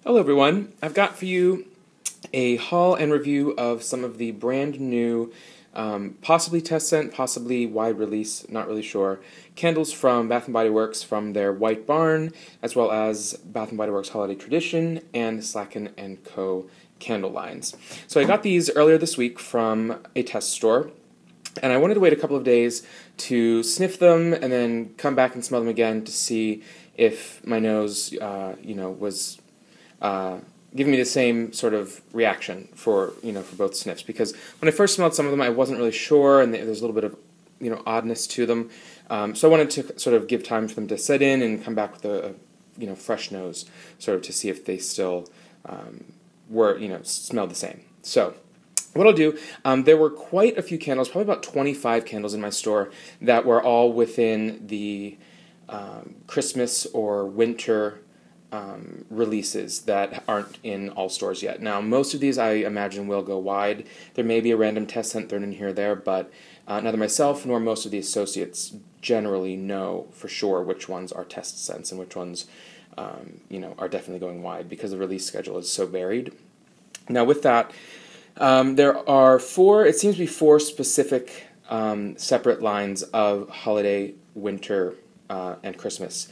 Hello everyone, I've got for you a haul and review of some of the brand new, possibly test scent, possibly wide release, not really sure, candles from Bath & Body Works from their White Barn, as well as Bath & Body Works Holiday Tradition and Slatkin & Co. candle lines. So I got these earlier this week from a test store, and I wanted to wait a couple of days to sniff them and then come back and smell them again to see if my nose, was giving me the same sort of reaction for both sniffs. Because when I first smelled some of them, I wasn't really sure, and there's a little bit of oddness to them. So I wanted to sort of give time for them to set in and come back with a fresh nose, sort of to see if they still smelled the same. So what I'll do, there were quite a few candles, probably about 25 candles in my store that were all within the Christmas or winter releases that aren't in all stores yet. Now, most of these I imagine will go wide. There may be a random test scent thrown in here or there, but neither myself nor most of the associates generally know for sure which ones are test scents and which ones are definitely going wide, because the release schedule is so varied. Now, with that, there are it seems to be four specific separate lines of holiday, winter, and Christmas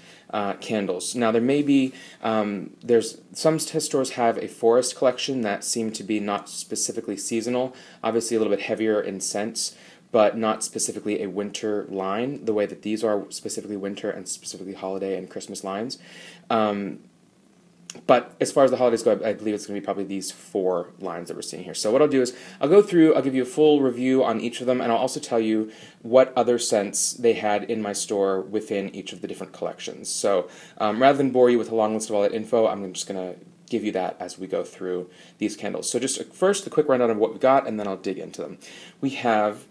candles. Now, there may be, there's some test stores have a forest collection that seem to be not specifically seasonal, obviously a little bit heavier in scents, but not specifically a winter line, the way that these are specifically winter and specifically holiday and Christmas lines. But as far as the holidays go, I believe it's going to be probably these four lines that we're seeing here. So what I'll do is I'll go through, I'll give you a full review on each of them, and I'll also tell you what other scents they had in my store within each of the different collections. So rather than bore you with a long list of all that info, I'm just going to give you that as we go through these candles. So just first, a quick rundown of what we got, and then I'll dig into them. We have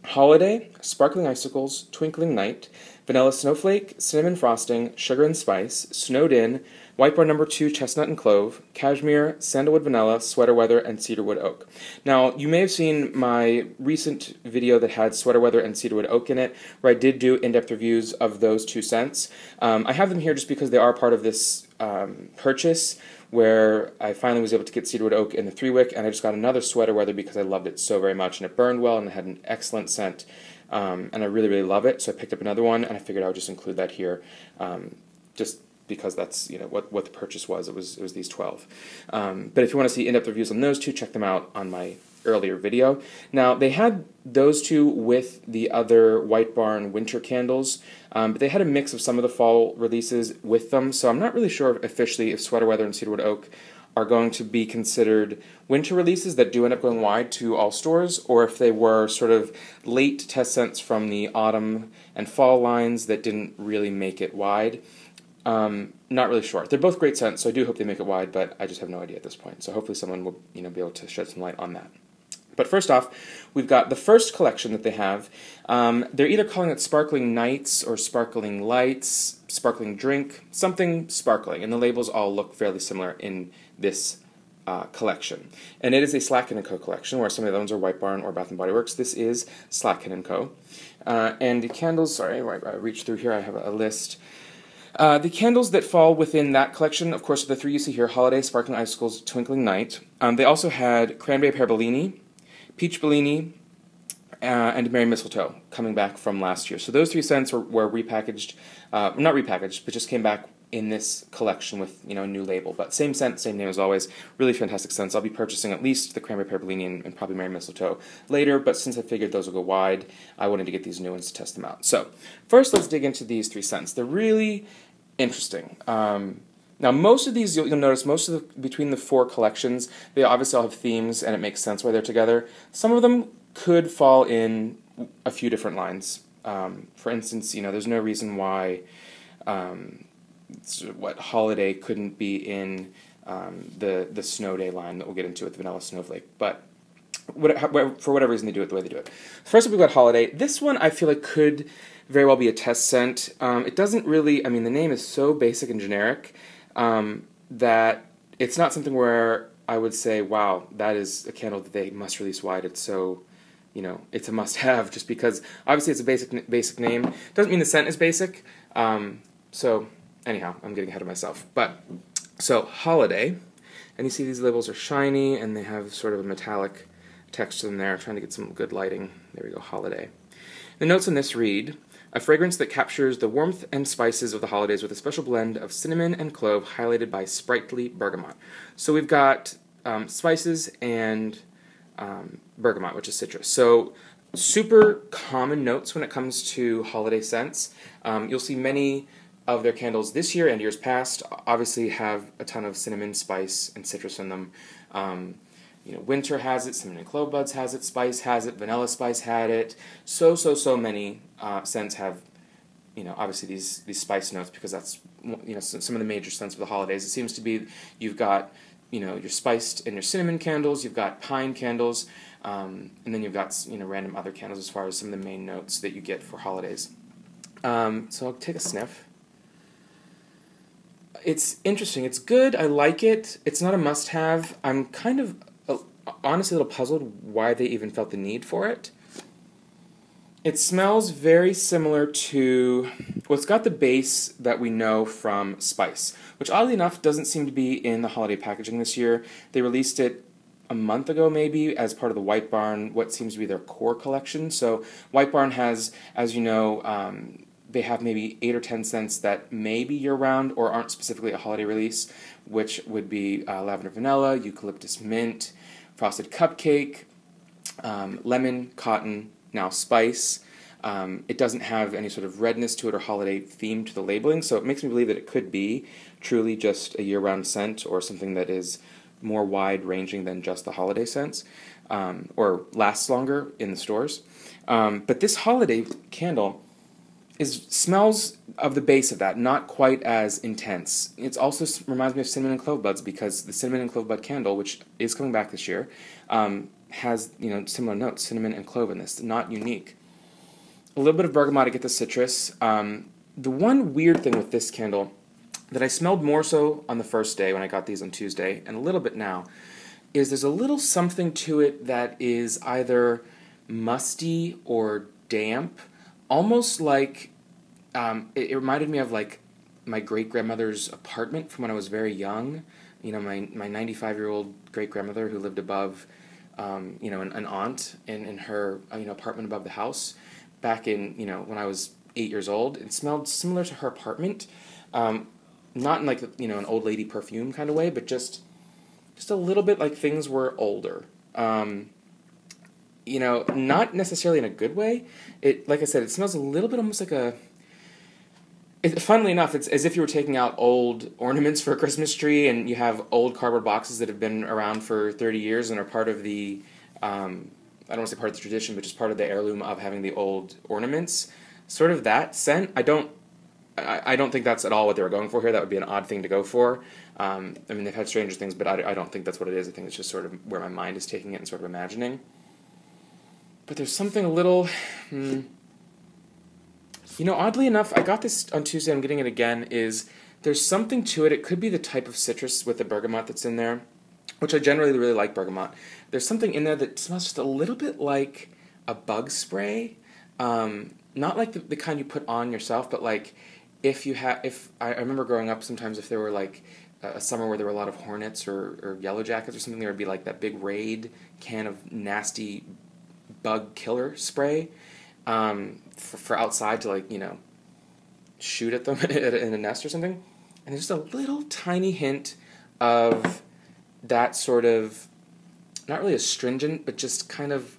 Holiday, Sparkling Icicles, Twinkling Night, Vanilla Snowflake, Cinnamon Frosting, Sugar and Spice, Snowed In, White Barn No. 2, Chestnut and Clove, Cashmere, Sandalwood Vanilla, Sweater Weather, and Cedarwood Oak. Now, you may have seen my recent video that had Sweater Weather and Cedarwood Oak in it, where I did do in-depth reviews of those two scents. I have them here just because they are part of this purchase, where I finally was able to get Cedarwood Oak in the 3-wick, and I just got another Sweater Weather because I loved it so very much, and it burned well, and it had an excellent scent, and I really, really love it, so I picked up another one, and I figured I would just include that here, just because that's what the purchase was. It was these 12. But if you want to see in-depth reviews on those two, check them out on my earlier video. Now, they had those two with the other White Barn winter candles, but they had a mix of some of the fall releases with them, so I'm not really sure officially if Sweater Weather and Cedarwood Oak are going to be considered winter releases that do end up going wide to all stores, or if they were sort of late test scents from the autumn and fall lines that didn't really make it wide. Not really sure. They're both great scents, so I do hope they make it wide, but I just have no idea at this point. So hopefully someone will be able to shed some light on that. But first off, we've got the first collection that they have. They're either calling it Sparkling Nights or Sparkling Lights, Sparkling Drink, something sparkling, and the labels all look fairly similar in this collection. And it is a Slatkin & Co. collection, where some of the other ones are White Barn or Bath & Body Works. This is Slatkin & Co. And the candles, sorry, I reached through here, I have a list. The candles that fall within that collection, of course, are the three you see here: Holiday, Sparkling Icicles, Twinkling Night. They also had Cranberry Pear Bellini, Peach Bellini, and Merry Mistletoe coming back from last year. So those three scents were repackaged, not repackaged, but just came back in this collection with a new label. But same scent, same name as always. Really fantastic scents. I'll be purchasing at least the Cranberry Pear Bellini and probably Merry Mistletoe later, but since I figured those will go wide, I wanted to get these new ones to test them out. So first, let's dig into these three scents. They're really interesting. Now, most of these, you'll notice, between the four collections, they obviously all have themes, and it makes sense why they're together. Some of them could fall in a few different lines. For instance, there's no reason why Holiday couldn't be in the Snow Day line that we'll get into with Vanilla Snowflake, but for whatever reason they do it the way they do it. First up, we've got Holiday. This one I feel like could very well be a test scent. It doesn't really, the name is so basic and generic that it's not something where I would say, wow, that is a candle that they must release wide. It's so, it's a must-have, just because obviously it's a basic name. Doesn't mean the scent is basic. So anyhow, I'm getting ahead of myself. But So, holiday, and you see these labels are shiny, and they have sort of a metallic text to them there. I'm trying to get some good lighting. There we go, holiday. The notes on this read, a fragrance that captures the warmth and spices of the holidays with a special blend of cinnamon and clove highlighted by sprightly bergamot. So we've got spices and bergamot, which is citrus. So super common notes when it comes to holiday scents. You'll see many of their candles this year and years past obviously have a ton of cinnamon, spice, and citrus in them. Winter has it, cinnamon and clove buds has it, spice has it, vanilla spice had it. So many scents have, obviously these spice notes because that's, some of the major scents of the holidays. It seems to be you've got, your spiced and your cinnamon candles, you've got pine candles, and then you've got, random other candles as far as some of the main notes that you get for holidays. So I'll take a sniff. It's interesting. It's good. I like it. It's not a must-have. I'm kind of, honestly, a little puzzled why they even felt the need for it. It smells very similar to, well, it's got the base that we know from Spice, which oddly enough doesn't seem to be in the holiday packaging this year. They released it a month ago maybe as part of the White Barn, what seems to be their core collection. So White Barn has, as you know, they have maybe 8 or 10 scents that may be year-round or aren't specifically a holiday release, which would be lavender vanilla, eucalyptus mint, frosted cupcake, lemon, cotton, now spice. It doesn't have any sort of redness to it or holiday theme to the labeling, so it makes me believe that it could be truly just a year-round scent or something that is more wide-ranging than just the holiday scents, or lasts longer in the stores. But this holiday candle smells of the base of that, not quite as intense. It also reminds me of cinnamon and clove buds because the cinnamon and clove bud candle, which is coming back this year, has similar notes, cinnamon and clove in this, not unique. A little bit of bergamot to get the citrus. The one weird thing with this candle that I smelled more so on the first day when I got these on Tuesday, and a little bit now, is there's a little something to it that is either musty or damp. Almost like, it reminded me of like my great-grandmother's apartment from when I was very young. My 95-year-old great-grandmother who lived above, an aunt in her, apartment above the house back in, when I was 8 years old. It smelled similar to her apartment, not in like, an old lady perfume kind of way, but just a little bit like things were older. Not necessarily in a good way. Like I said, it smells a little bit almost like funnily enough, it's as if you were taking out old ornaments for a Christmas tree and you have old cardboard boxes that have been around for 30 years and are part of the, I don't want to say part of the tradition, but just part of the heirloom of having the old ornaments. Sort of that scent. I don't think that's at all what they were going for here. That would be an odd thing to go for. They've had stranger things, but I don't think that's what it is. I think it's just sort of where my mind is taking it and sort of imagining. But there's something a little, oddly enough, I got this on Tuesday, I'm getting it again, there's something to it. It could be the type of citrus with the bergamot that's in there, which I generally really like bergamot. There's something in there that smells just a little bit like a bug spray. Not like the kind you put on yourself, but like I remember growing up sometimes if there were like a summer where there were a lot of hornets or yellow jackets or something, there would be like that big Raid can of nasty bug killer spray for outside to shoot at them in a nest or something. And there's just a little tiny hint of that sort of, not really astringent, but just kind of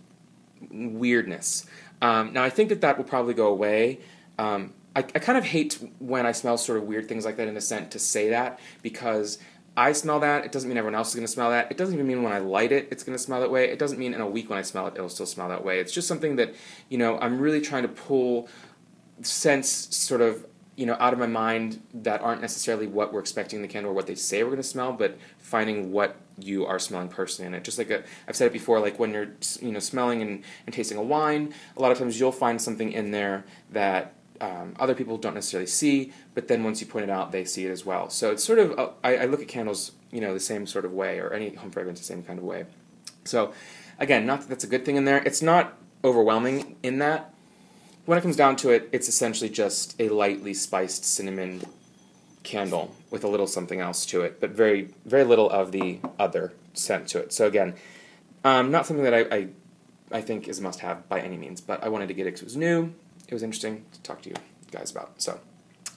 weirdness. Now I think that will probably go away. I kind of hate when I smell sort of weird things like that in a scent to say that, because I smell that, it doesn't mean everyone else is going to smell that. It doesn't even mean when I light it, it's going to smell that way. It doesn't mean in a week when I smell it, it'll still smell that way. It's just something that, I'm really trying to pull scents sort of, out of my mind that aren't necessarily what we're expecting in the candle or what they say we're going to smell, but finding what you are smelling personally in it. Just like I've said it before, like when you're, smelling and tasting a wine, a lot of times you'll find something in there that other people don't necessarily see, but then once you point it out, they see it as well. So it's sort of, I look at candles, the same sort of way, or any home fragrance the same kind of way. So again, not that that's a good thing in there. It's not overwhelming in that. When it comes down to it, it's essentially just a lightly spiced cinnamon candle with a little something else to it, but very, very little of the other scent to it. So again, not something that I think is a must-have by any means, but I wanted to get it because it was new. It was interesting to talk to you guys about. So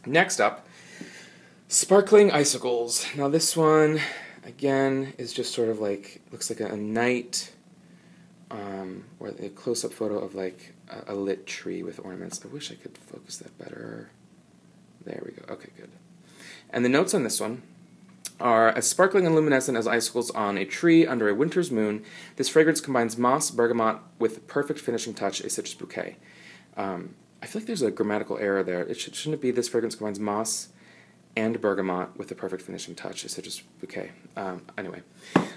next up, Sparkling Icicles. Now this one, again, is just sort of like, looks like a night, or a close-up photo of like a lit tree with ornaments. I wish I could focus that better. There we go. Okay, good. And the notes on this one are, as sparkling and luminescent as icicles on a tree under a winter's moon, this fragrance combines moss, bergamot with the perfect finishing touch, a citrus bouquet. I feel like there's a grammatical error there. Shouldn't it be this fragrance combines moss and bergamot with the perfect finishing touch, a citrus bouquet? Anyway,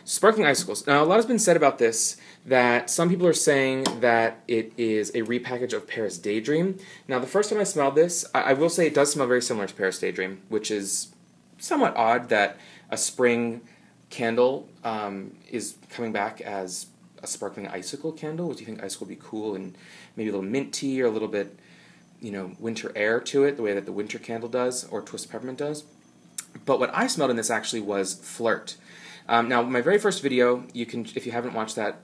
Sparkling Icicles. Now, a lot has been said about this, that some people are saying that it is a repackage of Paris Daydream. Now, the first time I smelled this, I will say it does smell very similar to Paris Daydream, which is somewhat odd that a spring candle is coming back as a sparkling icicle candle. Do you think icicle would be cool and maybe a little minty or a little bit, you know, winter air to it, the way that the winter candle does or Twisted Peppermint does? But what I smelled in this actually was Flirt. Now, my very first video, you can, if you haven't watched that,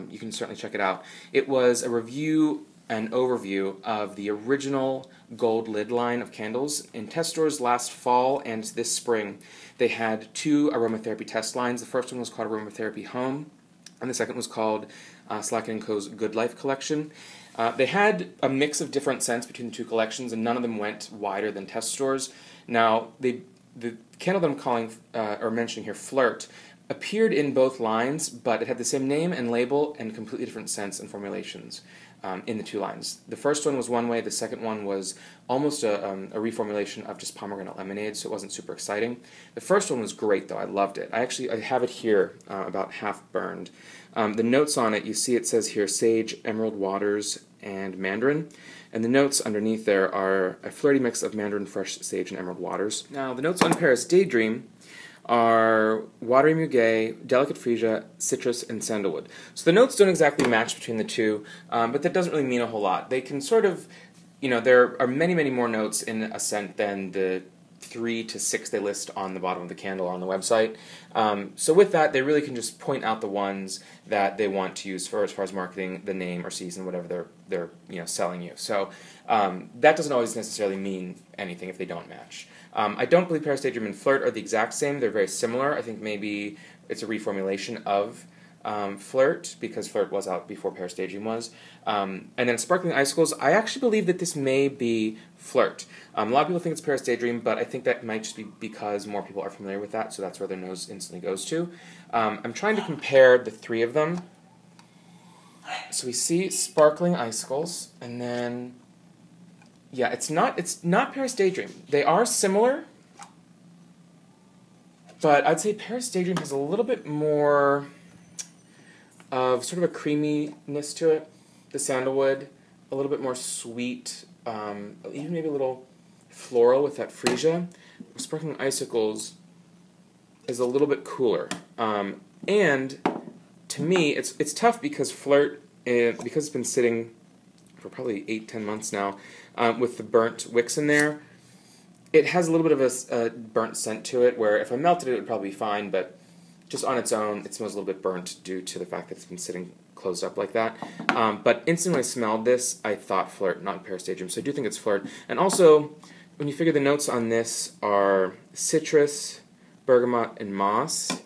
you can certainly check it out. It was a review and overview of the original gold lid line of candles. In test stores last fall and this spring, they had two aromatherapy test lines. The first one was called Aromatherapy Home, and the second was called Slatkin & Co.'s Good Life Collection. They had a mix of different scents between the two collections, and none of them went wider than test stores. Now, the candle that I'm calling or mentioning here, Flirt, appeared in both lines, but it had the same name and label and completely different scents and formulations in the two lines. The first one was one way, the second one was almost a reformulation of just pomegranate lemonade, so it wasn't super exciting. The first one was great, though. I loved it. I have it here, about half burned. The notes on it, you see it says here, sage, emerald waters, and mandarin. And the notes underneath there are a flirty mix of mandarin, fresh sage, and emerald waters. Now, the notes on Paris Daydream are watery muguet, delicate freesia, citrus, and sandalwood. So the notes don't exactly match between the two, but that doesn't really mean a whole lot. They can sort of, you know, there are many, many more notes in a scent than the 3 to 6 they list on the bottom of the candle or on the website. So with that, they really can just point out the ones that they want to use for as far as marketing the name or season, whatever they're selling you. So that doesn't always necessarily mean anything if they don't match. I don't believe Paris Daydream and Flirt are the exact same. They're very similar. I think maybe it's a reformulation of Flirt, because Flirt was out before Paris Daydream was. And then Sparkling Icicles, I actually believe that this may be Flirt. A lot of people think it's Paris Daydream, but I think that might just be because more people are familiar with that, so that's where their nose instantly goes to. I'm trying to compare the three of them. So we see Sparkling Icicles, and then, yeah, it's not Paris Daydream. They are similar, but I'd say Paris Daydream has a little bit more of sort of a creaminess to it. The sandalwood, a little bit more sweet, even maybe a little floral with that freesia. Sparkling Icicles is a little bit cooler. And to me, it's tough because Flirt, because it's been sitting for probably 8-10 months now, with the burnt wicks in there, it has a little bit of a burnt scent to it, where if I melted it, it would probably be fine, but just on its own, it smells a little bit burnt due to the fact that it's been sitting closed up like that. But instantly when I smelled this, I thought Flirt, not Paris Daydream, so I do think it's Flirt. And also, when you figure the notes on this are citrus, bergamot, and moss,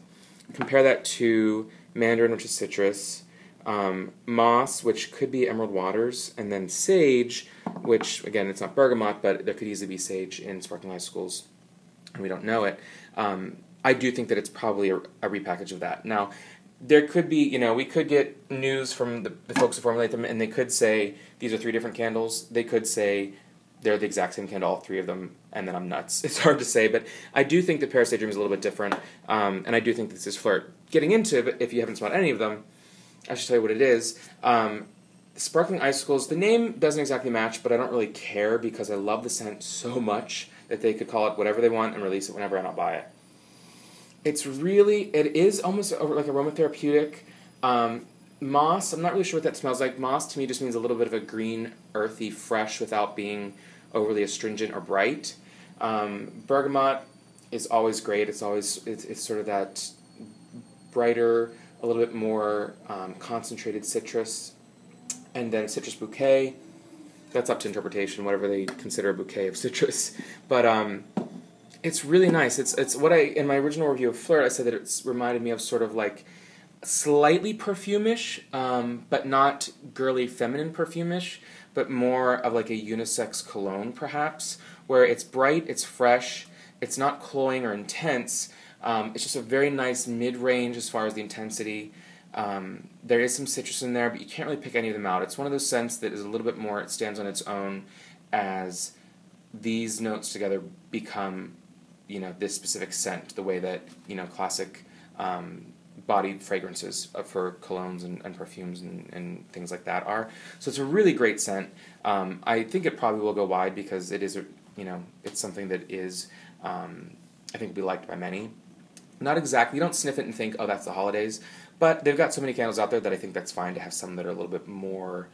compare that to mandarin, which is citrus, moss, which could be emerald waters, and then sage, which, again, it's not bergamot, but there could easily be sage in Sparkling Icicles, and we don't know it. I do think that it's probably a repackage of that. Now, there could be, we could get news from the folks who formulate them, and they could say these are 3 different candles. They could say they're the exact same candle, all 3 of them, and then I'm nuts. It's hard to say, but I do think that Paris Daydream is a little bit different, and I do think this is Flirt. Getting into it, if you haven't smelled any of them, I should tell you what it is. Sparkling Icicles, the name doesn't exactly match, but I don't really care because I love the scent so much that they could call it whatever they want and release it whenever, and I'll buy it. It is almost like aromatherapeutic. Moss, I'm not really sure what that smells like. Moss to me just means a little bit of a green, earthy, fresh without being overly astringent or bright. Bergamot is always great. It's sort of that brighter, a little bit more concentrated citrus. And then citrus bouquet, that's up to interpretation, whatever they consider a bouquet of citrus. But it's really nice. It's what in my original review of Flirt, I said that it's reminded me of sort of like slightly perfumish, but not girly feminine perfumish, but more of like a unisex cologne perhaps, where it's bright, it's fresh, it's not cloying or intense. It's just a very nice mid-range as far as the intensity. There is some citrus in there, but you can't really pick any of them out. It's one of those scents that is a little bit more, it stands on its own as these notes together become, this specific scent, the way that, classic body fragrances for colognes and perfumes and things like that are. So it's a really great scent. I think it probably will go wide because it is, it's something that is, I think will be liked by many. Not exactly, you don't sniff it and think, oh, that's the holidays, but they've got so many candles out there that I think that's fine to have some that are a little bit more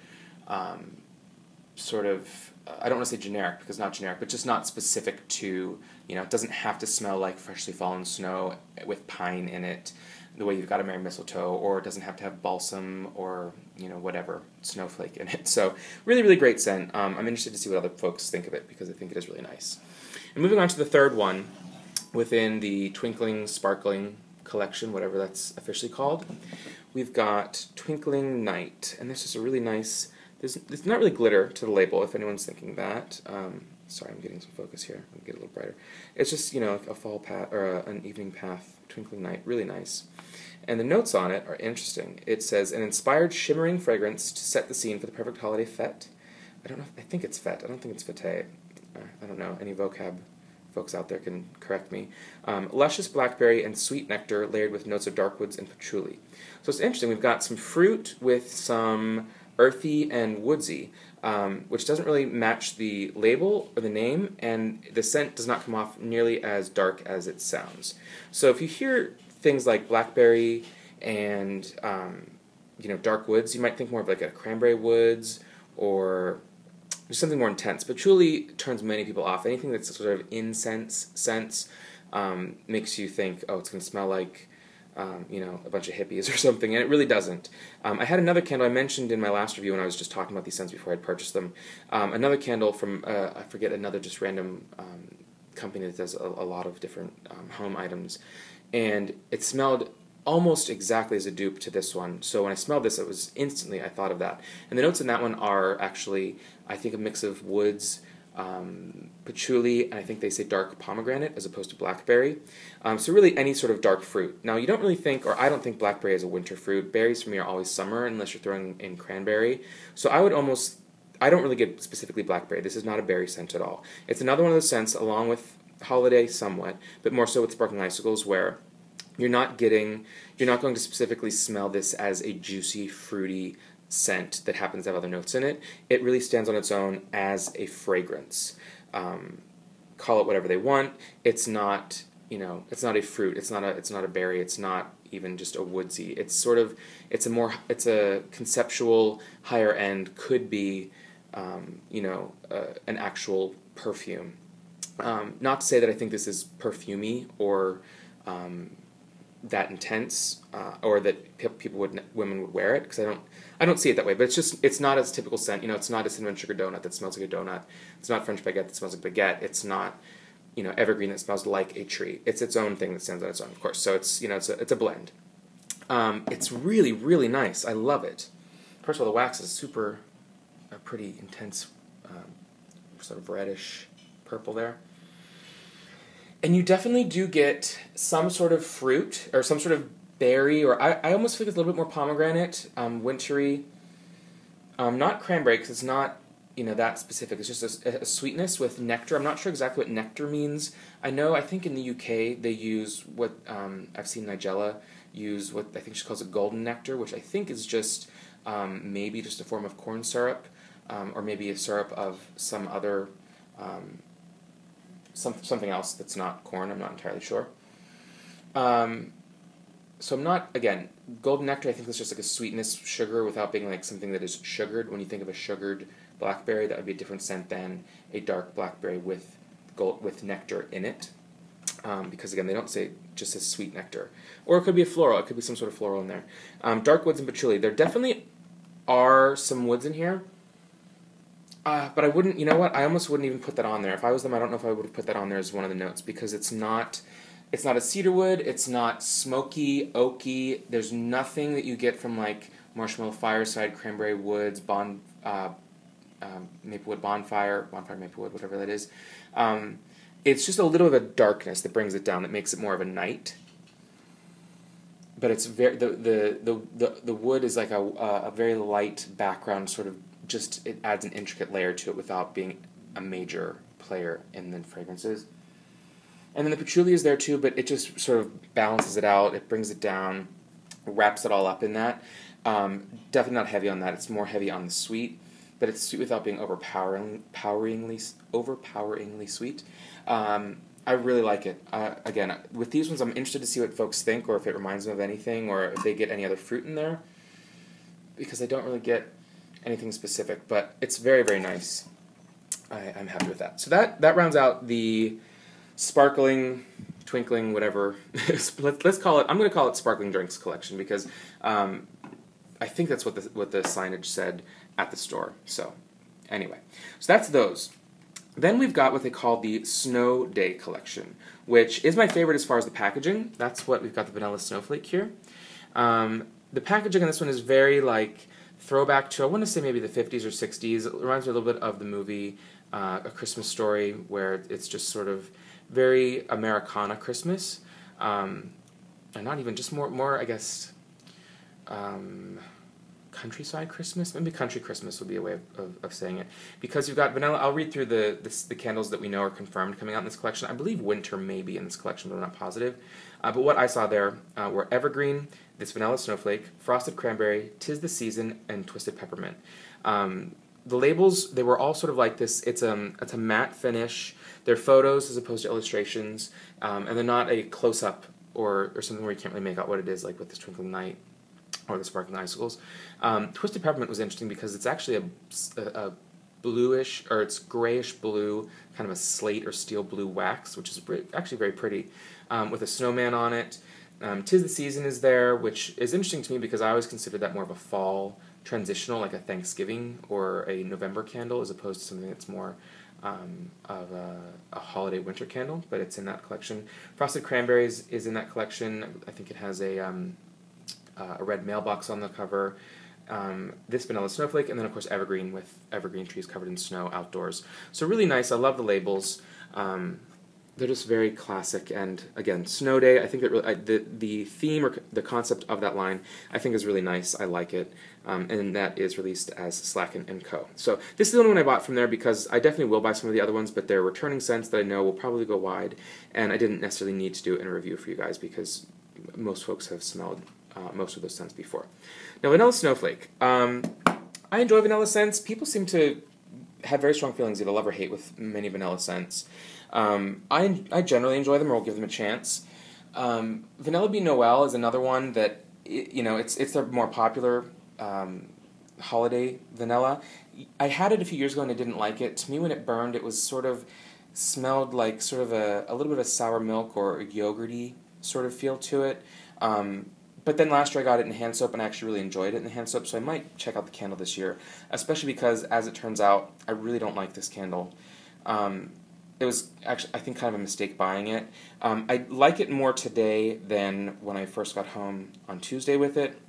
sort of, I don't want to say generic, because not generic, but just not specific to, it doesn't have to smell like freshly fallen snow with pine in it, the way you've got a Merry Mistletoe, or it doesn't have to have balsam or, whatever, snowflake in it. So really, really great scent. I'm interested to see what other folks think of it, because I think it is really nice. And moving on to the third one, within the Twinkling Sparkling collection, whatever that's officially called, we've got Twinkling Night, and this is a really nice, it's not really glitter to the label, if anyone's thinking that. Sorry, I'm getting some focus here. I'll get a little brighter. It's just, like a fall path, or an evening path, Twinkling Night, really nice. And the notes on it are interesting. It says, an inspired shimmering fragrance to set the scene for the perfect holiday fete. I think it's fete. I don't think it's fete. I don't know. Any vocab folks out there can correct me. Luscious blackberry and sweet nectar layered with notes of darkwoods and patchouli. So it's interesting. We've got some fruit with some earthy and woodsy, which doesn't really match the label or the name, and the scent does not come off nearly as dark as it sounds. So if you hear things like blackberry and dark woods, you might think more of like a cranberry woods or just something more intense. Patchouli turns many people off. Anything that's sort of incense scents makes you think, oh, it's going to smell like a bunch of hippies or something, and it really doesn't. I had another candle I mentioned in my last review when I was just talking about these scents before I'd purchased them. Another candle from, I forget, another just random company that does a lot of different home items, and it smelled almost exactly as a dupe to this one. So when I smelled this, it was instantly, I thought of that. And the notes in that one are actually, I think, a mix of woods, patchouli, and I think they say dark pomegranate as opposed to blackberry. So really any sort of dark fruit. Now you don't really think, or I don't think blackberry is a winter fruit. Berries for me are always summer unless you're throwing in cranberry. So I don't really get specifically blackberry. This is not a berry scent at all. It's another one of those scents along with holiday somewhat, but more so with sparkling icicles, where you're not going to specifically smell this as a juicy, fruity scent that happens to have other notes in it. It really stands on its own as a fragrance. Call it whatever they want. It's not, it's not a fruit. It's not a berry. It's not even just a woodsy. It's a conceptual, higher end, could be, an actual perfume. Not to say that I think this is perfumey or that intense, or that women would wear it, because I don't see it that way. But it's not as typical scent. It's not a cinnamon sugar donut that smells like a donut. It's not French baguette that smells like baguette. It's not evergreen that smells like a tree. It's its own thing that stands on its own, of course. So it's it's a blend. It's really, really nice. I love it. First of all, the wax is super pretty intense, sort of reddish purple there. And you definitely do get some sort of fruit, or some sort of berry, or I almost feel like it's a little bit more pomegranate, wintry. Not cranberry, because it's not, that specific. It's just a sweetness with nectar. I'm not sure exactly what nectar means. I think in the UK they use what, I've seen Nigella use what I think she calls a golden nectar, which I think is just maybe just a form of corn syrup, or maybe a syrup of some other something else that's not corn. I'm not entirely sure. So I'm not, again, golden nectar, I think that's just like a sweetness, sugar, without being like something that is sugared. When you think of a sugared blackberry, that would be a different scent than a dark blackberry with with nectar in it. Because again, they don't say just says sweet nectar. Or it could be a floral. It could be some sort of floral in there. Dark woods and patchouli. There definitely are some woods in here. But I wouldn't, you know what? I almost wouldn't even put that on there. If I was them, I don't know if I would have put that on there as one of the notes, because it's not a cedarwood. It's not smoky, oaky. There's nothing that you get from like Marshmallow Fireside, Cranberry Woods, Maplewood Bonfire, Maplewood, whatever that is. It's just a little bit of a darkness that brings it down, that makes it more of a night. But it's very the wood is like a very light background, sort of. Just it adds an intricate layer to it without being a major player in the fragrances. And then the patchouli is there too, but it just sort of balances it out. It brings it down, wraps it all up in that. Definitely not heavy on that. It's more heavy on the sweet, but it's sweet without being overpoweringly sweet. I really like it. Again, with these ones, I'm interested to see what folks think, or if it reminds them of anything, or if they get any other fruit in there, because I don't really get anything specific, but it's very, very nice. I'm happy with that. So that rounds out the sparkling, twinkling, whatever. Let's call it. I'm going to call it Sparkling Drinks Collection, because I think that's what the signage said at the store. So anyway, so that's those. Then we've got what they call the Snow Day Collection, which is my favorite as far as the packaging. That's what we've got, the vanilla snowflake here. The packaging on this one is very like throwback to, I want to say maybe the 50s or 60s. It reminds me a little bit of the movie A Christmas Story, where it's just sort of very Americana Christmas. And not even, just more I guess, countryside Christmas? Maybe country Christmas would be a way of saying it. Because you've got vanilla. I'll read through the candles that we know are confirmed coming out in this collection. I believe winter may be in this collection, but I'm not positive. But what I saw there were Evergreen, this Vanilla Snowflake, Frosted Cranberry, 'Tis the Season, and Twisted Peppermint. The labels, they were all sort of like this. It's a matte finish. They're photos as opposed to illustrations, and they're not a close-up or something where you can't really make out what it is, like with this Twinkling Night or the Sparkling Icicles. Twisted Peppermint was interesting because it's actually a bluish, or it's grayish blue, kind of a slate or steel blue wax, which is actually very pretty, with a snowman on it. 'Tis the Season is there, which is interesting to me because I always consider that more of a fall transitional, like a Thanksgiving or a November candle, as opposed to something that's more of a holiday winter candle, but it's in that collection. Frosted Cranberries is in that collection. I think it has a red mailbox on the cover. This Vanilla Snowflake, and then of course Evergreen, with evergreen trees covered in snow outdoors. So really nice. I love the labels. They're just very classic, and again, Snow Day, I think that really, the theme or the concept of that line, I think is really nice. I like it, and that is released as Slatkin & Co. So this is the only one I bought from there, because I definitely will buy some of the other ones, but they're returning scents that I know will probably go wide, and I didn't necessarily need to do it in a review for you guys, because most folks have smelled most of those scents before. Now, Vanilla Snowflake. I enjoy vanilla scents. People seem to have very strong feelings, either love or hate, with many vanilla scents. I generally enjoy them, or will give them a chance. Vanilla Bean Noel is another one that, it's their more popular holiday vanilla. I had it a few years ago and I didn't like it. To me, when it burned, it was smelled like sort of a little bit of a sour milk or yogurty sort of feel to it. But then last year I got it in hand soap and I actually really enjoyed it in the hand soap, so I might check out the candle this year, especially because, as it turns out, I really don't like this candle. It was actually, I think, kind of a mistake buying it. I like it more today than when I first got home on Tuesday with it,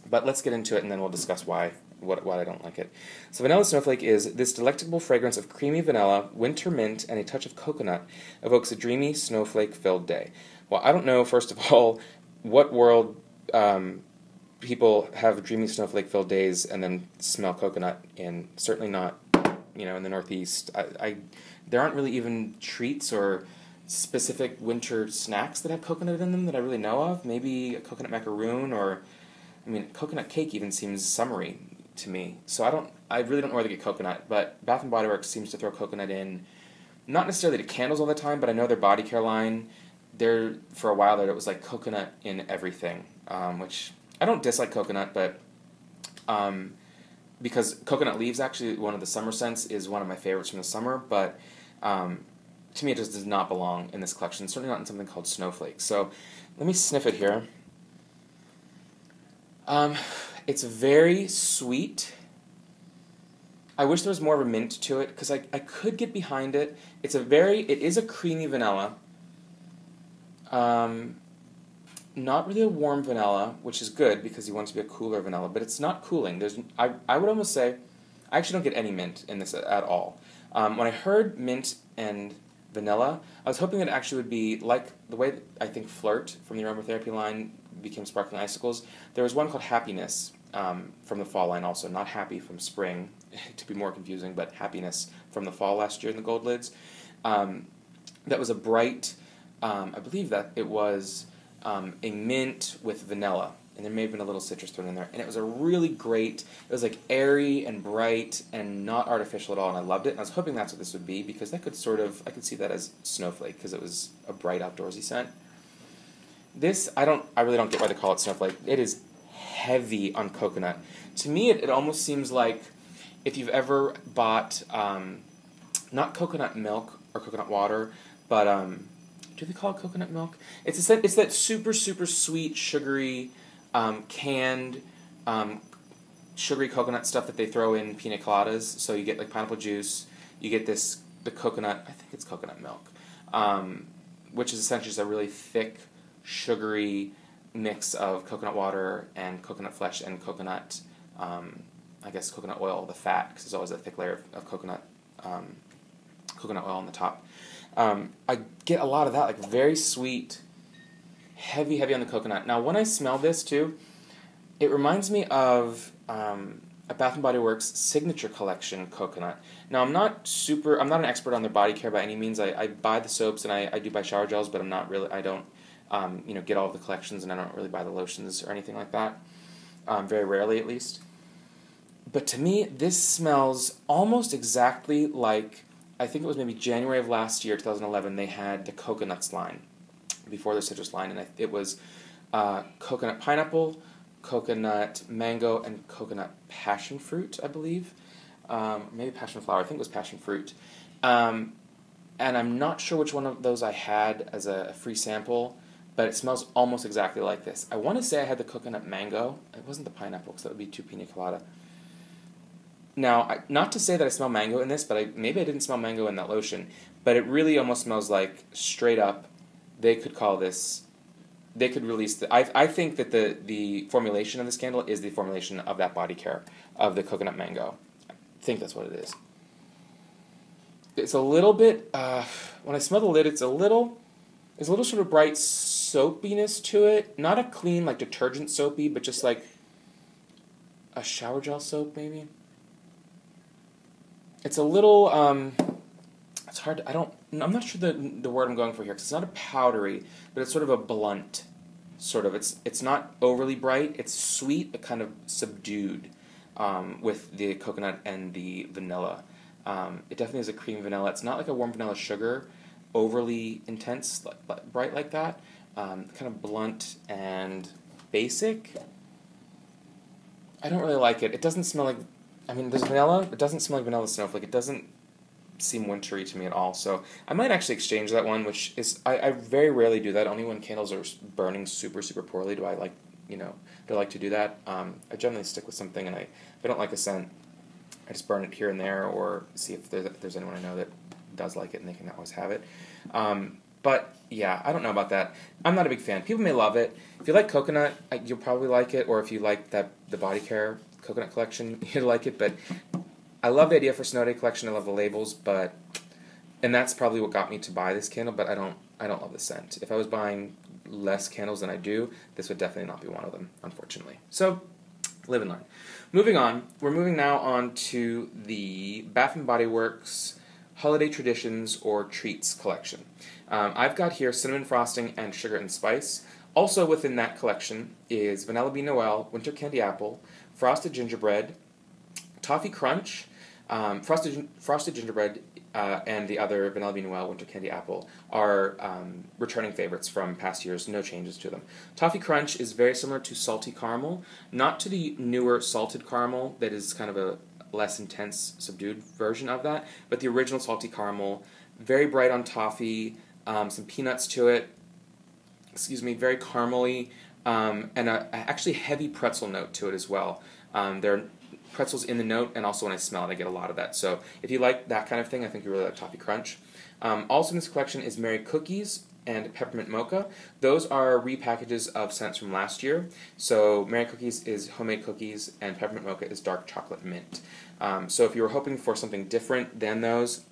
but let's get into it and then we'll discuss why I don't like it. So Vanilla Snowflake is this delectable fragrance of creamy vanilla, winter mint, and a touch of coconut, evokes a dreamy, snowflake-filled day. Well, I don't know, first of all, what world people have dreamy snowflake-filled days and then smell coconut in. Certainly not, in the Northeast. There aren't really even treats or specific winter snacks that have coconut in them that I really know of. Maybe a coconut macaroon, or, coconut cake even seems summery to me. So I really don't know where they get coconut, but Bath & Body Works seems to throw coconut in, not necessarily to candles all the time, but I know their body care line, for a while there, it was like coconut in everything, which I don't dislike coconut, but because coconut leaves, actually, one of the summer scents, is one of my favorites from the summer, but to me, it just does not belong in this collection. Certainly not in something called Snowflake. So let me sniff it here. It's very sweet. I wish there was more of a mint to it, because I could get behind it. It is a creamy vanilla. Not really a warm vanilla, which is good because you want it to be a cooler vanilla, but it's not cooling. I would almost say, I actually don't get any mint in this at all. When I heard mint and vanilla, I was hoping it actually would be like the way that I think Flirt from the aromatherapy line became Sparkling Icicles. There was one called Happiness from the fall line also, not Happy from spring, to be more confusing, but Happiness from the fall last year in the gold lids. That was a bright, I believe that it was a mint with vanilla, and there may have been a little citrus thrown in there, and it was a really great, it was like airy and bright and not artificial at all, and I loved it, and I was hoping that's what this would be, because that could sort of, I could see that as Snowflake, because it was a bright outdoorsy scent. This, I really don't get why they call it Snowflake. It is heavy on coconut. To me, it almost seems like if you've ever bought, not coconut milk or coconut water, but, do they call it coconut milk? It's that super, super sweet, sugary, canned, sugary coconut stuff that they throw in pina coladas. So you get like pineapple juice, you get the coconut, I think it's coconut milk, which is essentially just a really thick, sugary mix of coconut water and coconut flesh and coconut, I guess coconut oil, the fat, because there's always a thick layer of coconut oil on the top. I get a lot of that, like very sweet, heavy on the coconut. Now, when I smell this too, it reminds me of a Bath & Body Works Signature Collection coconut. Now, I'm not an expert on their body care by any means. I buy the soaps and I do buy shower gels, but I don't get all of the collections, and I don't really buy the lotions or anything like that. Very rarely, at least. But to me, this smells almost exactly like, I think it was maybe January of last year, 2011, they had the Coconuts line before the citrus line, and it was coconut pineapple, coconut mango, and coconut passion fruit, I believe. Maybe passion flower. I think it was passion fruit. And I'm not sure which one of those I had as a free sample, but it smells almost exactly like this. I want to say I had the coconut mango. It wasn't the pineapple, because that would be too pina colada. Now, not to say that I smell mango in this, but maybe I didn't smell mango in that lotion, but it really almost smells like, straight up, they could release I think that the formulation of this candle is the formulation of that body care, of the coconut mango. I think that's what it is. It's a little bit, when I smell the lid, there's a little sort of bright soapiness to it. Not a clean, like, detergent soapy, but just like a shower gel soap, maybe. It's a little, it's hard, I'm not sure the word I'm going for here, because it's not a powdery, but it's sort of a blunt, sort of. It's not overly bright, it's sweet, but kind of subdued with the coconut and the vanilla. It definitely is a cream vanilla. It's not like a warm vanilla sugar, overly intense, bright like that. Kind of blunt and basic. I don't really like it. It doesn't smell like, there's vanilla. It doesn't smell like vanilla Snowflake. It doesn't seem wintry to me at all. So I might actually exchange that one, which is, I very rarely do that. Only when candles are burning super, super poorly do I like to do that. I generally stick with something, and if I don't like a scent, I just burn it here and there, or see if there's anyone I know that does like it, and they can always have it. But yeah, I don't know about that. I'm not a big fan. People may love it. If you like coconut, you'll probably like it, or if you like the body care coconut collection, you'll like it. But I love the idea for Snow Day collection. I love the labels, and that's probably what got me to buy this candle. But I don't love the scent. If I was buying less candles than I do, this would definitely not be one of them, unfortunately. So live and learn. Moving on, we're moving now on to the Bath & Body Works Holiday Traditions or Treats collection. I've got here cinnamon frosting and sugar and spice. Also within that collection is Vanilla Bean Noel, Winter Candy Apple, Frosted Gingerbread, Toffee Crunch, Frosted Gingerbread, and the other Vanilla Bean Noel, Winter Candy Apple are returning favorites from past years, no changes to them. Toffee Crunch is very similar to Salty Caramel, not to the newer Salted Caramel that is kind of a less intense, subdued version of that, but the original Salty Caramel very bright on toffee, some peanuts to it, excuse me, very caramely, and a actually heavy pretzel note to it as well. There are pretzels in the note, and also when I smell it, I get a lot of that. So if you like that kind of thing, I think you really like Toffee Crunch. Also in this collection is Mary Cookies and Peppermint Mocha. Those are repackages of scents from last year. So Mary Cookies is homemade cookies, and Peppermint Mocha is dark chocolate mint. So if you were hoping for something different than those,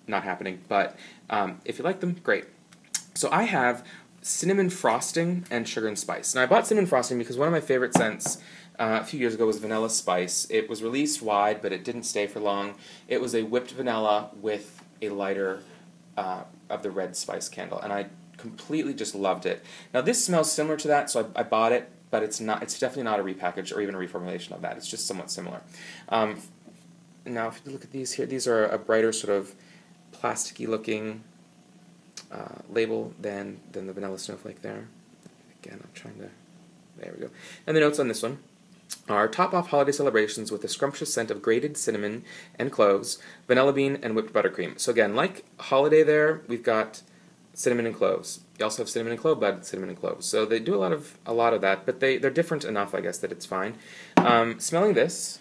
not happening, but if you like them, great. So I have cinnamon frosting and sugar and spice. Now I bought cinnamon frosting because one of my favorite scents a few years ago was vanilla spice. It was released wide, but it didn't stay for long. It was a whipped vanilla with a lighter of the red spice candle, and I completely just loved it. Now this smells similar to that, so I bought it, but it's not. It's definitely not a repackage or even a reformulation of that. It's just somewhat similar. Now if you look at these here, these are a brighter sort of plasticky looking label than the vanilla snowflake there. Again, I'm trying to, there we go. And the notes on this one are top off holiday celebrations with a scrumptious scent of grated cinnamon and cloves, vanilla bean, and whipped buttercream. So again, like holiday there, we've got cinnamon and cloves. You also have cinnamon and clove bud, cinnamon and cloves. So they do a lot of that, but they're different enough, I guess, that it's fine. Smelling this,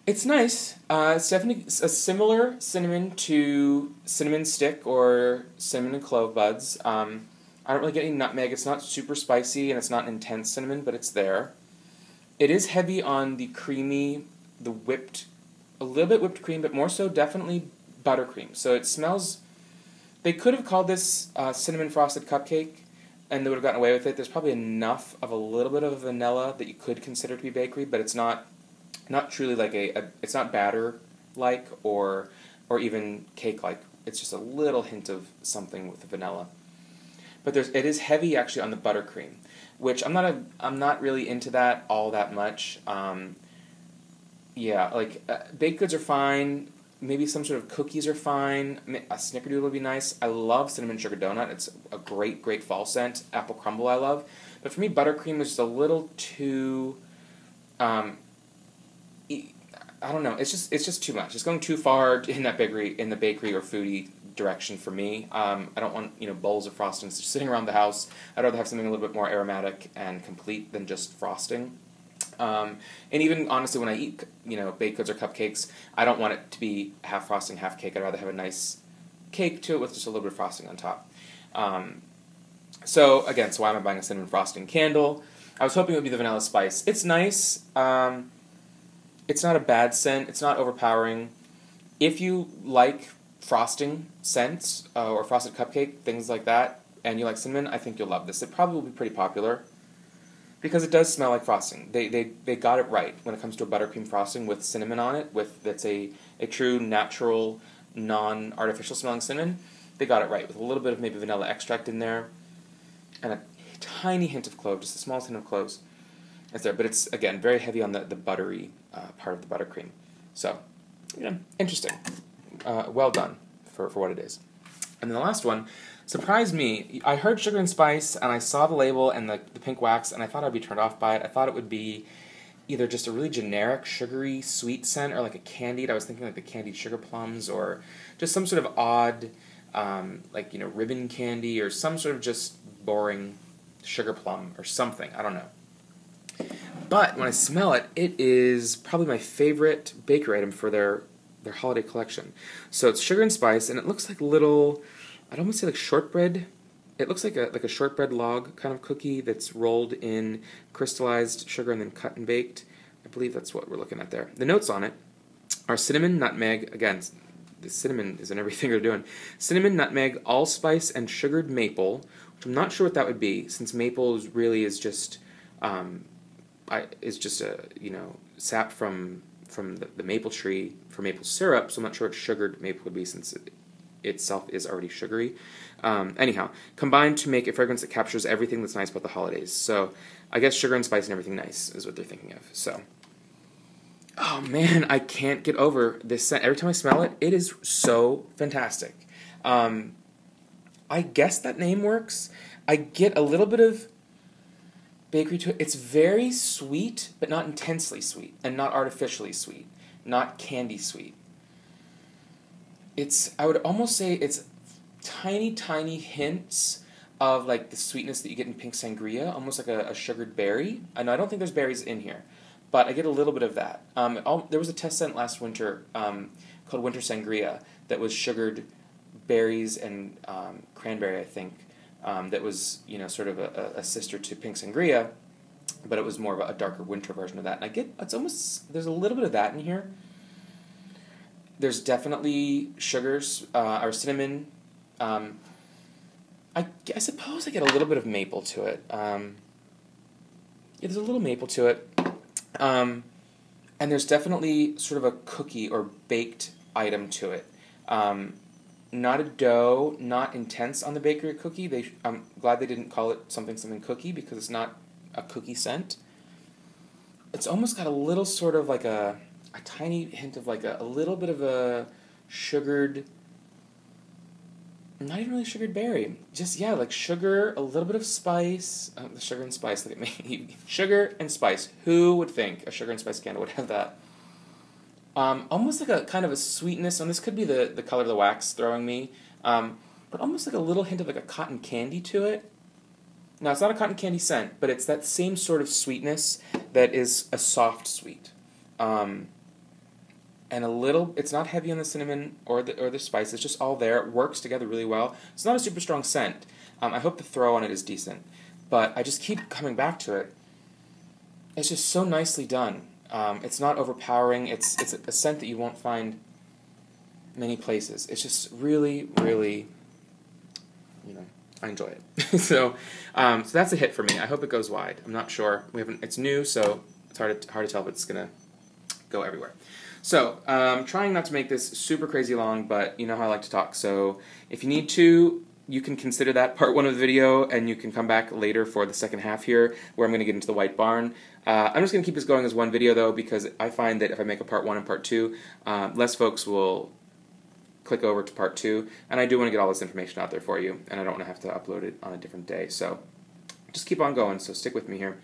it's nice. It's definitely a similar cinnamon to cinnamon stick or cinnamon and clove buds. I don't really get any nutmeg. It's not super spicy, and it's not intense cinnamon, but it's there. It is heavy on the creamy, the whipped, a little bit whipped cream, but more so definitely buttercream. So it smells, they could have called this cinnamon frosted cupcake, and they would have gotten away with it. There's probably enough of a little bit of vanilla that you could consider to be bakery, but it's not truly like it's not batter-like or even cake-like. It's just a little hint of something with the vanilla. But it is heavy actually on the buttercream, which I'm not really into that all that much. Yeah, like baked goods are fine. Maybe some sort of cookies are fine. A snickerdoodle would be nice. I love cinnamon sugar donut. It's a great fall scent. Apple crumble I love. But for me, buttercream is just a little too. I don't know. It's just too much. It's going too far in the bakery or foodie direction for me. I don't want bowls of frostings just sitting around the house. I'd rather have something a little bit more aromatic and complete than just frosting. And even honestly, when I eat baked goods or cupcakes, I don't want it to be half frosting, half cake. I'd rather have a nice cake to it with just a little bit of frosting on top. So why am I buying a cinnamon frosting candle? I was hoping it would be the vanilla spice. It's nice. It's not a bad scent. It's not overpowering. If you like frosting scents or frosted cupcake, things like that, and you like cinnamon, I think you'll love this. It probably will be pretty popular because it does smell like frosting. They got it right when it comes to a buttercream frosting with cinnamon on it, that's a true natural, non-artificial smelling cinnamon. They got it right with a little bit of maybe vanilla extract in there and a tiny hint of clove, just the smallest hint of cloves. It's there, but it's again very heavy on the buttery part of the buttercream. So, interesting. Well done for what it is. And then the last one surprised me. I heard sugar and spice, and I saw the label and the pink wax, and I thought I'd be turned off by it. I thought it would be either just a really generic, sugary, sweet scent, or like a candied. I was thinking like the candied sugar plums, or just some sort of odd, ribbon candy, or some sort of just boring sugar plum or something. I don't know. But when I smell it, it is probably my favorite bakery item for their holiday collection. So it's sugar and spice, and it looks like little, I'd almost say like shortbread. It looks like a shortbread log kind of cookie that's rolled in crystallized sugar and then cut and baked. I believe that's what we're looking at there. The notes on it are cinnamon, nutmeg, again, the cinnamon is in everything they're doing. Cinnamon, nutmeg, allspice, and sugared maple, which I'm not sure what that would be, since maple really is just sap from the maple tree for maple syrup, so I'm not sure what sugared maple would be since it itself is already sugary. Anyhow, combined to make a fragrance that captures everything that's nice about the holidays. So I guess sugar and spice and everything nice is what they're thinking of. So, oh man, I can't get over this scent. Every time I smell it, it is so fantastic. I guess that name works. I get a little bit of bakery to it. It's very sweet, but not intensely sweet, and not artificially sweet, not candy sweet. I would almost say it's tiny, tiny hints of like the sweetness that you get in pink sangria, almost like a sugared berry. I know I don't think there's berries in here, but I get a little bit of that. There was a test scent last winter called Winter Sangria that was sugared berries and cranberry, I think, that was, you know, sort of a sister to pink sangria, but it was more of a darker winter version of that. And there's a little bit of that in here. There's definitely sugars or cinnamon. I suppose I get a little bit of maple to it. Yeah, there's a little maple to it. And there's definitely sort of a cookie or baked item to it. Not a dough, not intense on the bakery cookie. I'm glad they didn't call it something cookie because it's not a cookie scent. It's almost got a little sort of like a tiny hint of like a little bit of a sugared, not even really sugared berry. Just, yeah, like sugar, a little bit of spice. The sugar and spice, look at me. Sugar and spice. Who would think a sugar and spice candle would have that? Almost like a kind of a sweetness, and this could be the color of the wax throwing me, but almost like a little hint of like a cotton candy to it. Now, it's not a cotton candy scent, but it's that same sort of sweetness that is a soft sweet. And it's not heavy on the cinnamon or the spice, it's just all there. It works together really well. It's not a super strong scent. I hope the throw on it is decent, but I just keep coming back to it. It's just so nicely done. It's not overpowering. It's a scent that you won't find many places. It's just really, really, you know, I enjoy it. So that's a hit for me. I hope it goes wide. I'm not sure. It's new, so it's hard to tell if it's gonna go everywhere. So trying not to make this super crazy long, but you know how I like to talk. So if you need to, you can consider that part one of the video, and you can come back later for the second half here, where I'm going to get into the white barn. I'm just going to keep this going as one video, though, because I find that if I make a part one and part two, less folks will click over to part two, and I do want to get all this information out there for you, and I don't want to have to upload it on a different day. So just keep on going, so stick with me here.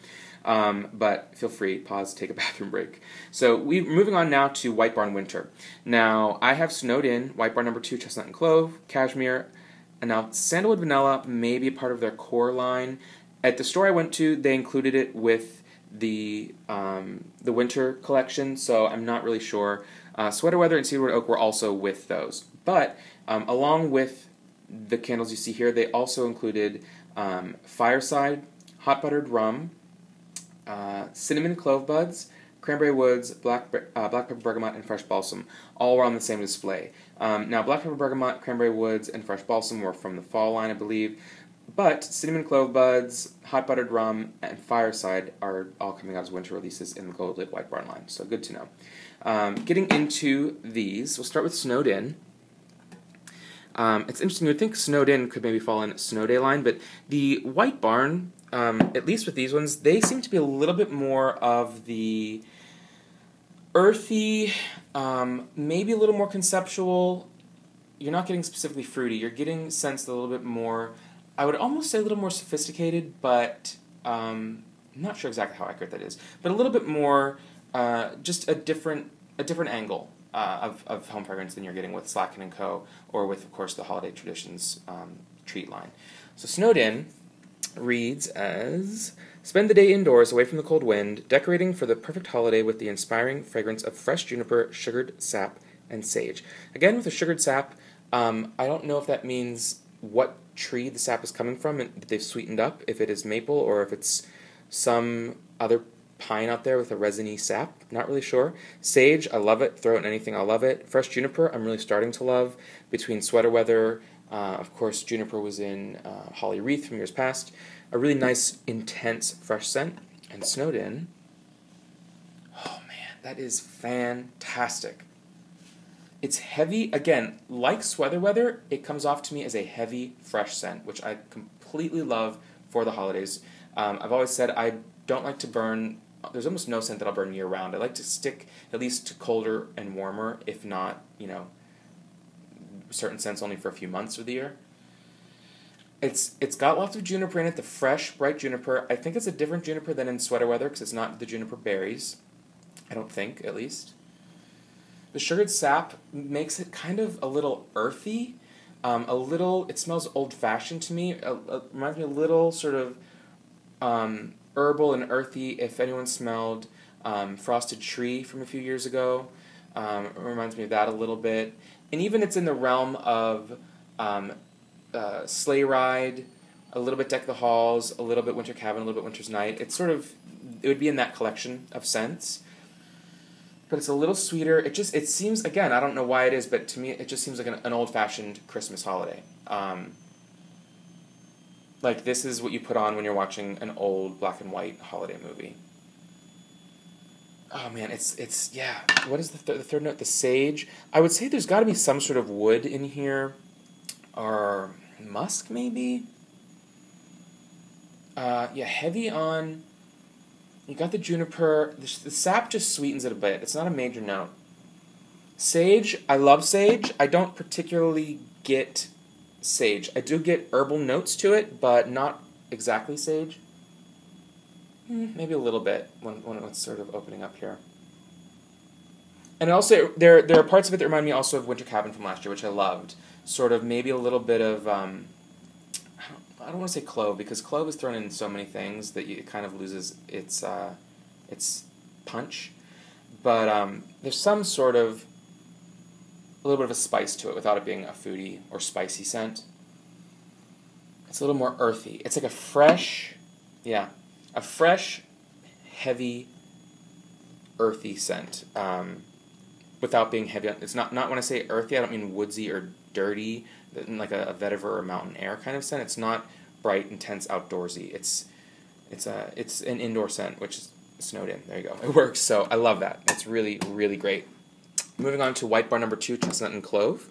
But feel free, pause, take a bathroom break. So we're moving on now to White Barn Winter. Now, I have snowed in White Barn number 2, Chestnut and Clove, Cashmere, and now Sandalwood Vanilla may be a part of their core line. At the store I went to, they included it with the winter collection, so I'm not really sure. Sweater Weather and Cedarwood Oak were also with those. But along with the candles you see here, they also included Fireside, Hot Buttered Rum, Cinnamon Clove Buds, Cranberry Woods, Black Pepper Bergamot, and Fresh Balsam. All were on the same display. Now, Black Pepper Bergamot, Cranberry Woods, and Fresh Balsam were from the fall line, I believe. But Cinnamon Clove Buds, Hot Buttered Rum, and Fireside are all coming out as winter releases in the Gold Lid White Barn line. So good to know. Getting into these, we'll start with Snowed In. It's interesting, you would think Snowed In could maybe fall in Snow Day line, but the White Barn, at least with these ones, they seem to be a little bit more of the earthy, maybe a little more conceptual. You're not getting specifically fruity. You're getting scents a little bit more, I would almost say a little more sophisticated, but I'm not sure exactly how accurate that is. But a little bit more, just a different angle of home fragrance than you're getting with Slatkin & Co. or with, of course, the Holiday Traditions treat line. So Snowed In reads as, spend the day indoors away from the cold wind, decorating for the perfect holiday with the inspiring fragrance of fresh juniper, sugared sap, and sage. Again, with the sugared sap, I don't know if that means what tree the sap is coming from and that they've sweetened up, if it is maple or if it's some other pine out there with a resiny sap. Not really sure. Sage, I love it. Throw it in anything, I love it. Fresh juniper, I'm really starting to love. Between Sweater Weather, of course, juniper was in Holly Wreath from years past. A really nice, intense, fresh scent. And Snowed In, oh man, that is fantastic. It's heavy. Again, like Sweater Weather, it comes off to me as a heavy, fresh scent, which I completely love for the holidays. I've always said I don't like to burn. There's almost no scent that I'll burn year-round. I like to stick at least to colder and warmer, if not, you know, certain scents only for a few months of the year. It's got lots of juniper in it, the fresh, bright juniper. I think it's a different juniper than in Sweater Weather because it's not the juniper berries. I don't think, at least. The sugared sap makes it kind of a little earthy, it smells old-fashioned to me. Reminds me a little sort of herbal and earthy. If anyone smelled Frosted Tree from a few years ago, it reminds me of that a little bit. And even it's in the realm of Sleigh Ride, a little bit Deck the Halls, a little bit Winter Cabin, a little bit Winter's Night. It would be in that collection of scents. But it's a little sweeter. It seems, again, I don't know why it is, but to me it just seems like an old-fashioned Christmas holiday. Like this is what you put on when you're watching an old black and white holiday movie. Oh man, yeah. What is the third note? The sage. I would say there's got to be some sort of wood in here, or musk maybe. Yeah, heavy on. You got the juniper. The sap just sweetens it a bit. It's not a major note. Sage. I love sage. I don't particularly get sage. I do get herbal notes to it, but not exactly sage. Maybe a little bit when it's sort of opening up here. And also, there are parts of it that remind me also of Winter Cabin from last year, which I loved. Sort of maybe a little bit of, I don't want to say clove, because clove is thrown in so many things that it kind of loses its punch. But there's some sort of, a little bit of a spice to it without it being a foodie or spicy scent. It's a little more earthy. It's like a fresh, heavy, earthy scent, without being heavy. It's not when I say earthy, I don't mean woodsy or dirty, like a vetiver or mountain air kind of scent. It's not bright, intense, outdoorsy. It's an indoor scent, which is snowed in. There you go. It works. So I love that. It's really, really great. Moving on to White Barn number 2, Chestnut and Clove,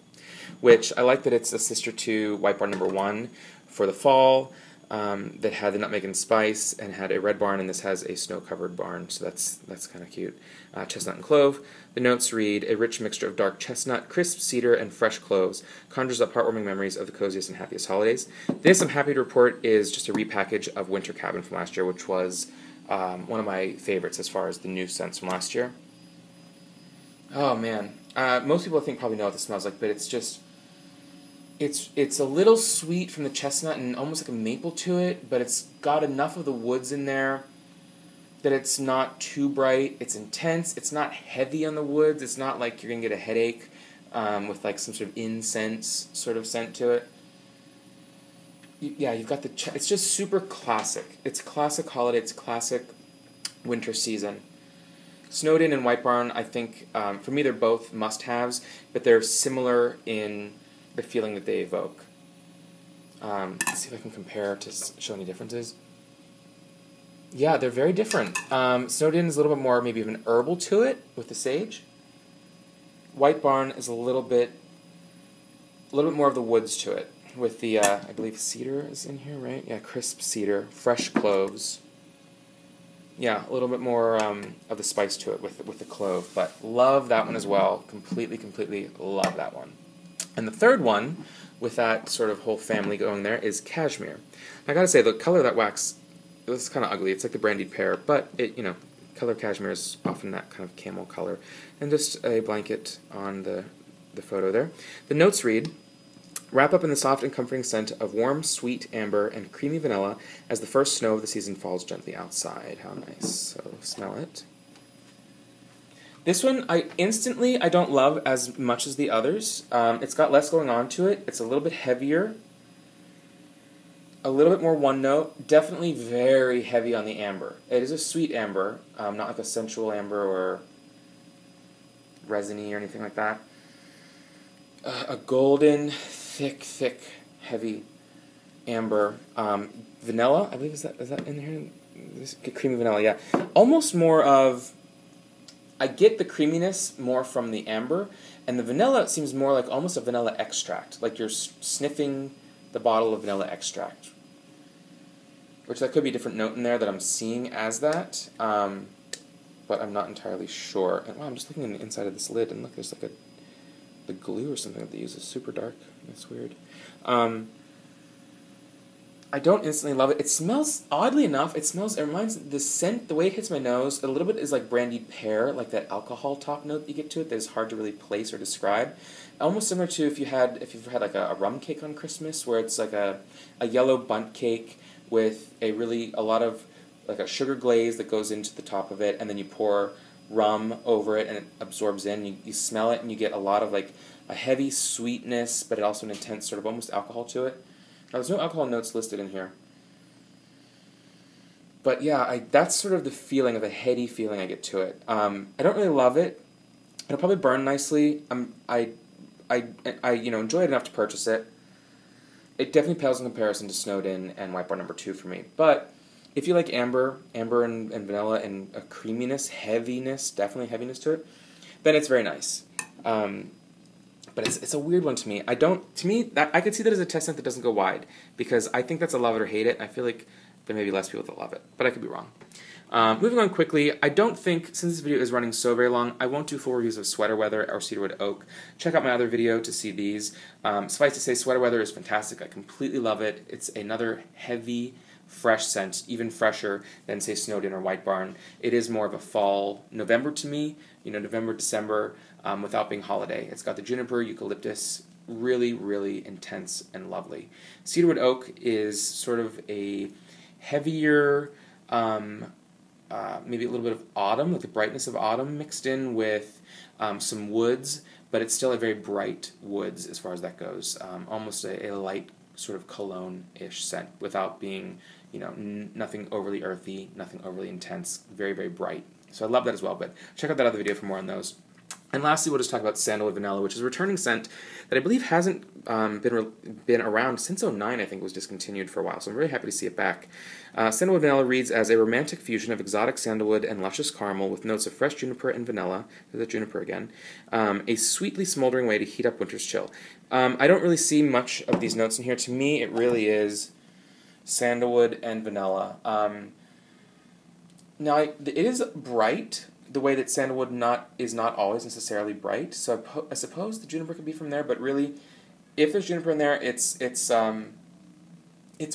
which I like that it's a sister to White Barn number 1 for the fall, that had the nutmeg and spice and had a red barn, and this has a snow-covered barn, so that's kind of cute. Chestnut and Clove. The notes read, a rich mixture of dark chestnut, crisp cedar, and fresh cloves conjures up heartwarming memories of the coziest and happiest holidays. This, I'm happy to report, is just a repackage of Winter Cabin from last year, which was one of my favorites as far as the new scents from last year. Oh man, most people I think probably know what this smells like, but it's just, it's a little sweet from the chestnut and almost like a maple to it, but it's got enough of the woods in there that it's not too bright. It's intense. It's not heavy on the woods. It's not like you're gonna get a headache with like some sort of incense sort of scent to it. Yeah, you've got it's just super classic. It's classic holiday. It's classic winter season. Snowed In and White Barn, I think, for me, they're both must-haves, but they're similar in the feeling that they evoke. Let's see if I can compare to show any differences. Yeah, they're very different. Snowed In is a little bit more maybe of an herbal to it with the sage. White Barn is a little bit more of the woods to it with the, I believe cedar is in here, right? Yeah, crisp cedar, fresh cloves. Yeah, a little bit more of the spice to it with the clove, but love that one as well. Completely love that one. And the third one, with that sort of whole family going there, is Cashmere. I gotta say, the color of that wax, this is kind of ugly. It's like the brandied pear, but color Cashmere is often that kind of camel color. And just a blanket on the photo there. The notes read, wrap up in the soft and comforting scent of warm, sweet amber and creamy vanilla as the first snow of the season falls gently outside. How nice. So, smell it. This one, I don't love as much as the others. It's got less going on to it. It's a little bit heavier. A little bit more one note. Definitely very heavy on the amber. It is a sweet amber, not like a sensual amber or resiny or anything like that. A golden, thick, heavy amber. Vanilla, I believe, is that in here? This creamy vanilla, yeah. Almost more of, I get the creaminess more from the amber, and the vanilla seems more like almost a vanilla extract, like you're sniffing the bottle of vanilla extract. Which that could be a different note in there that I'm seeing as that, but I'm not entirely sure. And wow, I'm just looking in the inside of this lid, and look, there's like the glue or something that they use is super dark. That's weird. I don't instantly love it. It smells, oddly enough, it reminds, the scent, the way it hits my nose, a little bit is like brandied pear, like that alcohol top note that you get to it that is hard to really place or describe. Almost similar to if you've had like a rum cake on Christmas, where it's like a yellow bundt cake with a lot of, like a sugar glaze that goes into the top of it, and then you pour rum over it and it absorbs in. You smell it and you get a lot of like a heavy sweetness, but also an intense sort of almost alcohol to it. Now, there's no alcohol notes listed in here. But yeah, that's sort of the feeling, of the heady feeling I get to it. I don't really love it. It'll probably burn nicely. I enjoy it enough to purchase it. It definitely pales in comparison to Snowed In and White Bar No. 2 for me. But if you like amber and vanilla and a creaminess, heaviness, definitely heaviness to it, then it's very nice. But it's a weird one to me. I could see that as a test scent that doesn't go wide, because I think that's a love it or hate it. I feel like there may be less people that love it, but I could be wrong. Moving on quickly, I don't think, since this video is running so very long, I won't do full reviews of Sweater Weather or Cedarwood Oak. Check out my other video to see these. Suffice to say, Sweater Weather is fantastic. I completely love it. It's another heavy, fresh scent, even fresher than, say, Snowed In or White Barn. It is more of a fall November to me, November, December, without being holiday. It's got the juniper, eucalyptus, really, really intense and lovely. Cedarwood Oak is sort of a heavier, maybe a little bit of autumn, like the brightness of autumn mixed in with some woods, but it's still a very bright woods as far as that goes. Almost a light sort of cologne-ish scent without being, nothing overly earthy, nothing overly intense, very, very bright. So I love that as well, but check out that other video for more on those. And lastly, we'll just talk about Sandalwood Vanilla, which is a returning scent that I believe hasn't been around since '09. I think it was discontinued for a while, so I'm very happy to see it back. Sandalwood Vanilla reads as a romantic fusion of exotic sandalwood and luscious caramel with notes of fresh juniper and vanilla. There's that juniper again. A sweetly smoldering way to heat up winter's chill. I don't really see much of these notes in here. To me, it really is sandalwood and vanilla. Now, it is bright, the way that sandalwood is not always necessarily bright. So I suppose the juniper could be from there, but really, if there's juniper in there, it's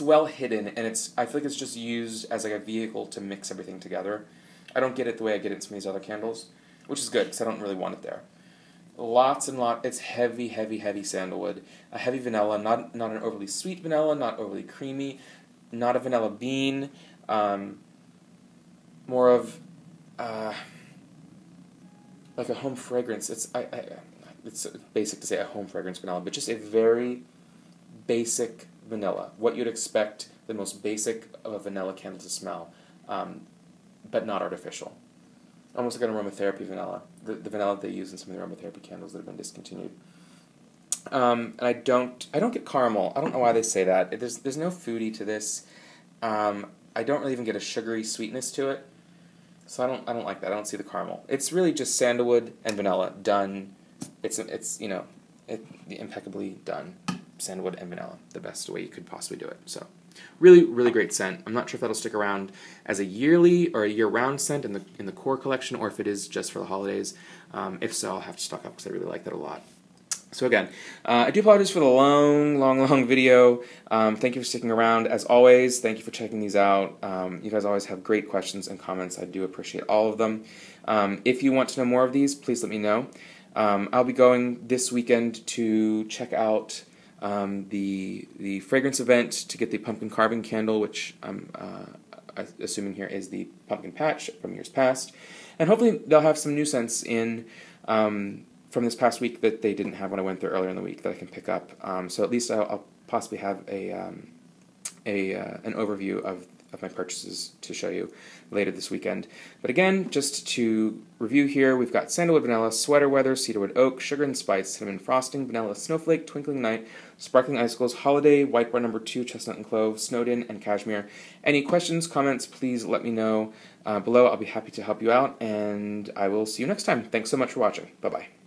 well hidden, and I feel like it's just used as like a vehicle to mix everything together. I don't get it the way I get it in some of these other candles, which is good because I don't really want it there. Lots and lots. It's heavy, heavy, heavy sandalwood. A heavy vanilla, not an overly sweet vanilla, not overly creamy, not a vanilla bean. More of like a home fragrance. It's basic to say a home fragrance vanilla, but just a very basic vanilla. What you'd expect the most basic of a vanilla candle to smell, but not artificial. Almost like an aromatherapy vanilla. The vanilla that they use in some of the aromatherapy candles that have been discontinued. And I don't get caramel. I don't know why they say that. There's no foodie to this. I don't really even get a sugary sweetness to it. So I don't like that. I don't see the caramel. It's really just sandalwood and vanilla done. It's impeccably done. Sandalwood and vanilla, the best way you could possibly do it. So really, really great scent. I'm not sure if that'll stick around as a yearly or a year-round scent in the core collection, or if it is just for the holidays. If so, I'll have to stock up because I really like that a lot. So again, I do apologize for the long video. Thank you for sticking around. As always, thank you for checking these out. You guys always have great questions and comments. I do appreciate all of them. If you want to know more of these, please let me know. I'll be going this weekend to check out the fragrance event to get the pumpkin carving candle, which I'm assuming here is the pumpkin patch from years past. And hopefully they'll have some new scents in from this past week that they didn't have when I went there earlier in the week that I can pick up. So at least I'll possibly have an overview of my purchases to show you later this weekend. But again, just to review here, we've got Sandalwood Vanilla, Sweater Weather, Cedarwood Oak, Sugar and Spice, Cinnamon Frosting, Vanilla Snowflake, Twinkling Night, Sparkling Icicles, Holiday, White Bar No. 2, Chestnut and Clove, Snowed In, and Cashmere. Any questions, comments, please let me know below. I'll be happy to help you out, and I will see you next time. Thanks so much for watching. Bye-bye.